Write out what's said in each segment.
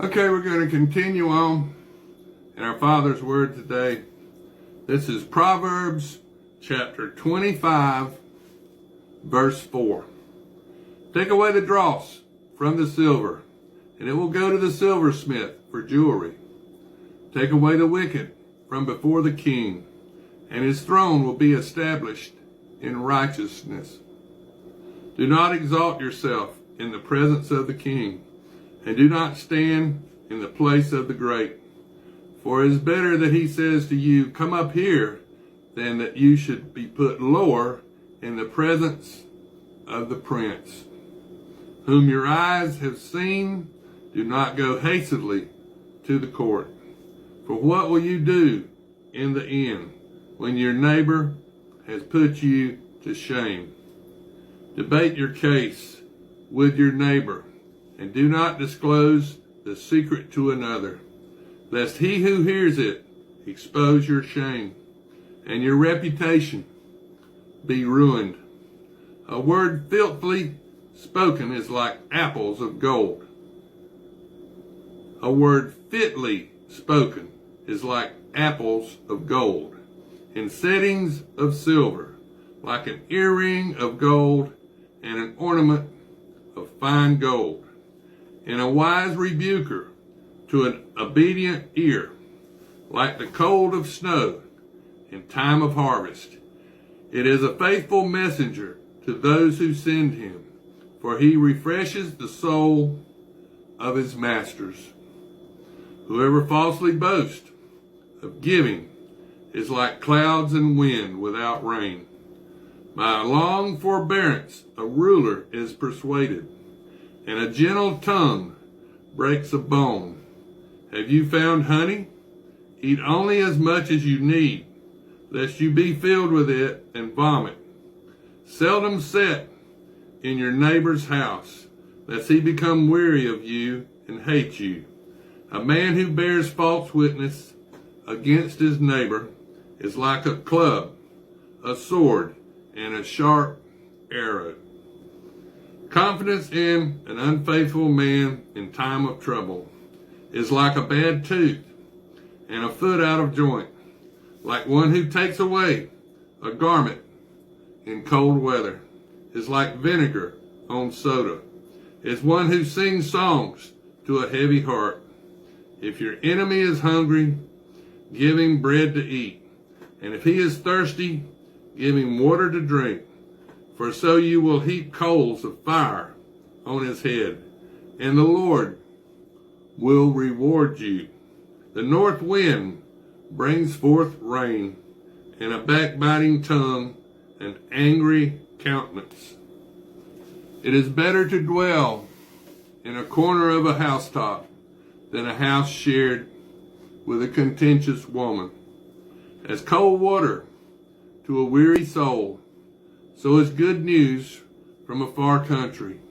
Okay, we're going to continue on in our Father's Word today. This is Proverbs chapter 25, verse 4. Take away the dross from the silver, and it will go to the silversmith for jewelry. Take away the wicked from before the king, and his throne will be established in righteousness. Do not exalt yourself in the presence of the king, and do not stand in the place of the great. For it is better that he says to you, "Come up here," than that you should be put lower in the presence of the prince. Whom your eyes have seen, do not go hastily to the court. For what will you do in the end when your neighbor has put you to shame? Debate your case with your neighbor, and do not disclose the secret to another, lest he who hears it expose your shame, and your reputation be ruined. A word filthily spoken is like apples of gold. A word fitly spoken is like apples of gold, in settings of silver, like an earring of gold and an ornament of fine gold. And a wise rebuker to an obedient ear, like the cold of snow in time of harvest. It is a faithful messenger to those who send him, for he refreshes the soul of his masters. Whoever falsely boasts of giving is like clouds and wind without rain. By long forbearance a ruler is persuaded, and a gentle tongue breaks a bone. Have you found honey? Eat only as much as you need, lest you be filled with it and vomit. Seldom sit in your neighbor's house, lest he become weary of you and hate you. A man who bears false witness against his neighbor is like a club, a sword, and a sharp arrow. Confidence in an unfaithful man in time of trouble is like a bad tooth and a foot out of joint, like one who takes away a garment in cold weather, is like vinegar on soda, is one who sings songs to a heavy heart. If your enemy is hungry, give him bread to eat, and if he is thirsty, give him water to drink. For so you will heap coals of fire on his head, and the Lord will reward you. The north wind brings forth rain, and a backbiting tongue, an angry countenance. It is better to dwell in a corner of a housetop than a house shared with a contentious woman. As cold water to a weary soul, so is good news from a far country.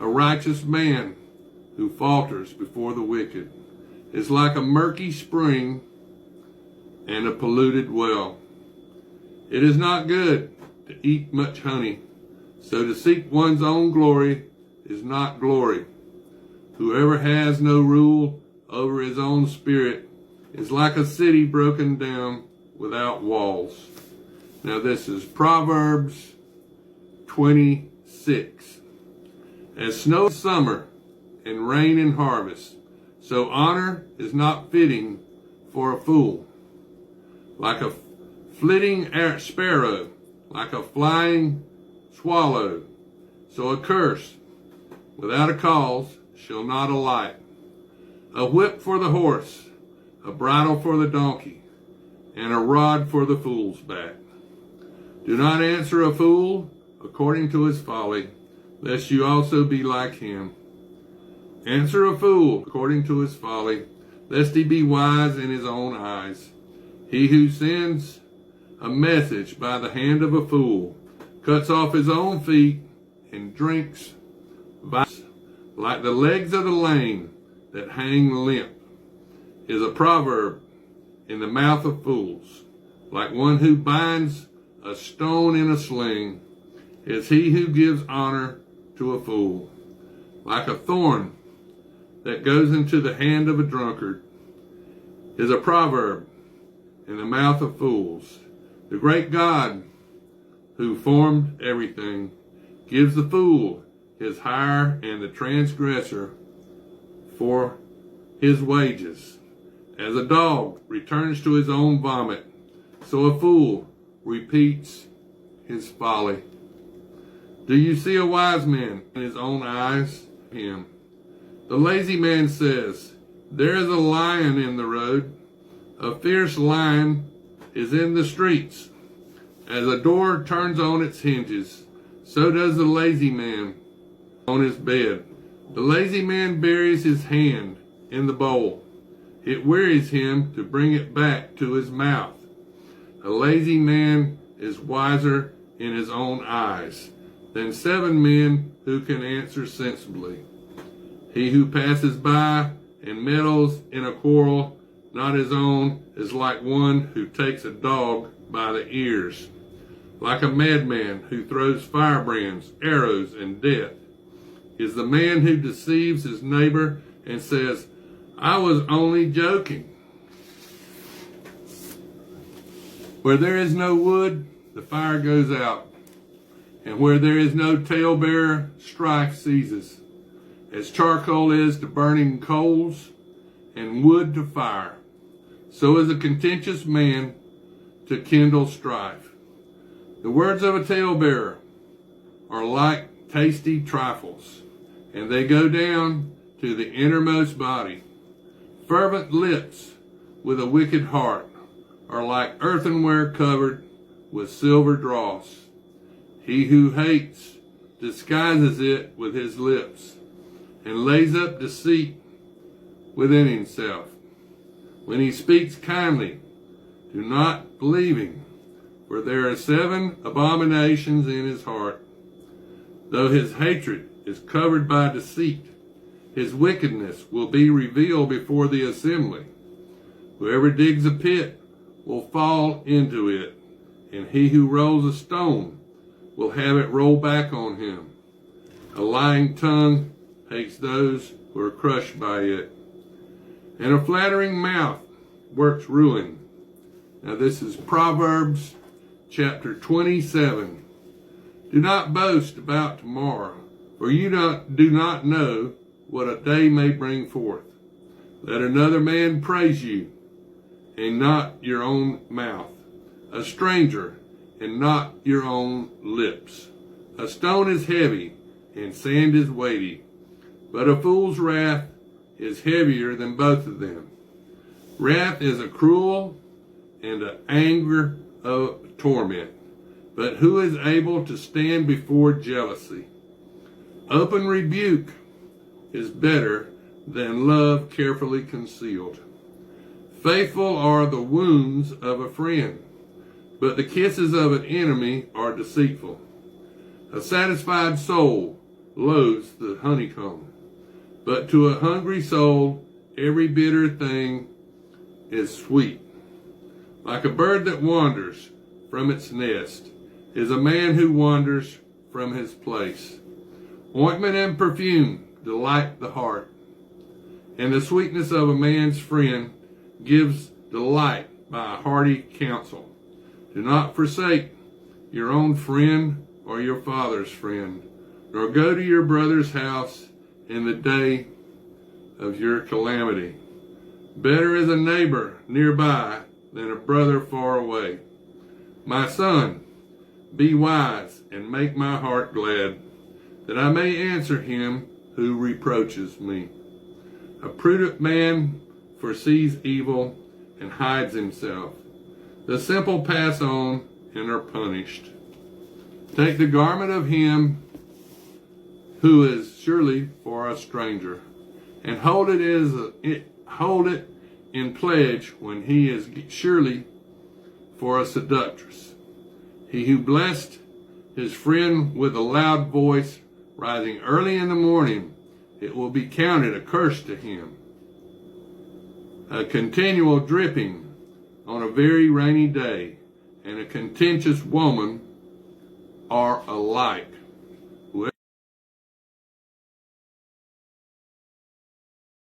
A righteous man who falters before the wicked is like a murky spring and a polluted well. It is not good to eat much honey, so to seek one's own glory is not glory. Whoever has no rule over his own spirit is like a city broken down without walls. Now this is Proverbs 26. As snow in summer and rain in harvest, so honor is not fitting for a fool. Like a flitting sparrow, like a flying swallow, so a curse without a cause shall not alight. A whip for the horse, a bridle for the donkey, and a rod for the fool's back. Do not answer a fool according to his folly, lest you also be like him. Answer a fool according to his folly, lest he be wise in his own eyes. He who sends a message by the hand of a fool cuts off his own feet and drinks vice. Like the legs of the lame that hang limp is a proverb in the mouth of fools. Like one who binds a stone in a sling is he who gives honor to a fool. Like a thorn that goes into the hand of a drunkard is a proverb in the mouth of fools. The great God who formed everything gives the fool his hire and the transgressor for his wages. As a dog returns to his own vomit, so a fool repeats his folly. Do you see a wise man in his own eyes? Him. The lazy man says, there is a lion in the road. A fierce lion is in the streets. As a door turns on its hinges, so does the lazy man on his bed. The lazy man buries his hand in the bowl. It wearies him to bring it back to his mouth. A lazy man is wiser in his own eyes than 7 men who can answer sensibly. He who passes by and meddles in a quarrel not his own is like one who takes a dog by the ears, like a madman who throws firebrands, arrows, and death. Is the man who deceives his neighbor and says, I was only joking. Where there is no wood, the fire goes out, and where there is no talebearer, strife ceases. As charcoal is to burning coals, and wood to fire, so is a contentious man to kindle strife. The words of a talebearer are like tasty trifles, and they go down to the innermost body. Fervent lips with a wicked heart are like earthenware covered with silver dross. He who hates disguises it with his lips, and lays up deceit within himself. When he speaks kindly, do not believe him, for there are 7 abominations in his heart. Though his hatred is covered by deceit, his wickedness will be revealed before the assembly. Whoever digs a pit will fall into it, and he who rolls a stone will have it roll back on him. A lying tongue hates those who are crushed by it, and a flattering mouth works ruin. Now this is Proverbs chapter 27. Do not boast about tomorrow, for you do not know what a day may bring forth. Let another man praise you, and not your own mouth, a stranger, and not your own lips. A stone is heavy, and sand is weighty, but a fool's wrath is heavier than both of them. Wrath is a cruel and an anger of torment, but who is able to stand before jealousy? Open rebuke is better than love carefully concealed. Faithful are the wounds of a friend, but the kisses of an enemy are deceitful. A satisfied soul loathes the honeycomb, but to a hungry soul every bitter thing is sweet. Like a bird that wanders from its nest is a man who wanders from his place. Ointment and perfume delight the heart, and the sweetness of a man's friend gives delight by a hearty counsel. Do not forsake your own friend or your father's friend, nor go to your brother's house in the day of your calamity. Better is a neighbor nearby than a brother far away. My son, be wise and make my heart glad, that I may answer him who reproaches me. A prudent man foresees evil and hides himself. The simple pass on and are punished. Take the garment of him who is surely for a stranger, and hold it in pledge when he is surely for a seductress. He who blessed his friend with a loud voice, rising early in the morning, it will be counted a curse to him. A continual dripping on a very rainy day and a contentious woman are alike.